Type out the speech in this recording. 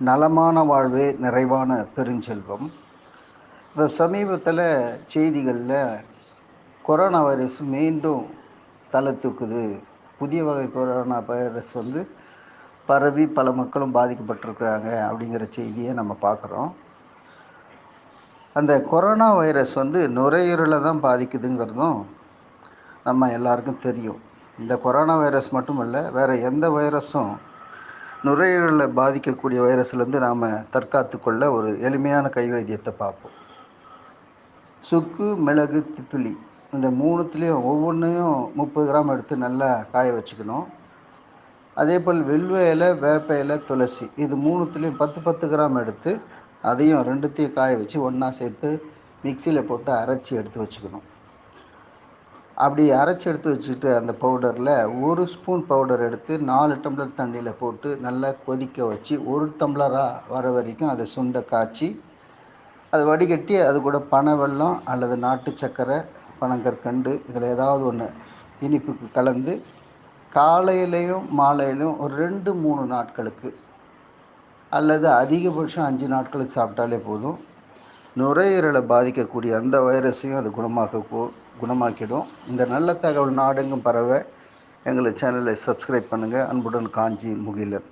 நலமான வாழ்வே நிறைவான பெருஞ்செல்வம். இப்போ சமீபத்தில் செய்திகளில் கொரோனா வைரஸ் மீண்டும் தலை தூக்குது. புதிய வகை கொரோனா வைரஸ் பரவி பல மக்களும் பாதிக்கப்பட்டிருக்கிறாங்க அப்படிங்கிற செய்தியை நம்ம பார்க்குறோம். அந்த கொரோனா வைரஸ் நுரையீரலை தான் பாதிக்குதுங்கிறதும் நம்ம எல்லாருக்கும் தெரியும். இந்த கொரோனா வைரஸ் மட்டுமல்ல, வேறு எந்த வைரஸும் நுரையீரலை பாதிக்கக்கூடிய வைரஸ்லேருந்து நாம் தற்காத்து கொள்ள ஒரு எளிமையான கைவைத்தியத்தை பார்ப்போம். சுக்கு, மிளகு, திப்பிலி இந்த மூணுத்துலேயும் ஒவ்வொன்றையும் 30 கிராம் எடுத்து நல்லா காய வச்சுக்கணும். அதே போல் வில்வ இலை, வேப்ப இலை, துளசி இது மூணுத்துலேயும் 10 கிராம் எடுத்து அதையும் ரெண்டுத்தையும் காய வச்சு ஒன்றா சேர்த்து மிக்சியில் போட்டு அரைச்சி எடுத்து வச்சுக்கணும். அப்படி அரைச்சி எடுத்து வச்சுட்டு அந்த பவுடரில் 1 ஸ்பூன் பவுடர் எடுத்து 4 டம்ளர் தண்ணியில் போட்டு நல்லா கொதிக்க வச்சு 1 டம்ளராக வர வரைக்கும் அதை சுண்ட காய்ச்சி அது வடிகட்டி அது கூட பனை வெல்லம் அல்லது நாட்டு சர்க்கரை, பனங்கற்கண்டு இதில் ஏதாவது ஒன்று இனிப்புக்கு கலந்து காலையிலையும் மாலையிலையும் ஒரு 2-3 நாட்களுக்கு அல்லது அதிகபட்சம் 5 நாட்களுக்கு சாப்பிட்டாலே போதும். நுரையீரலை பாதிக்கக்கூடிய அந்த வைரஸையும் அது குணமாக்கிடும். இந்த நல்ல தகவல் நாடெங்கும் பரவ எங்களை சேனலை சப்ஸ்கிரைப் பண்ணுங்கள். அன்புடன் காஞ்சி முகிலன்.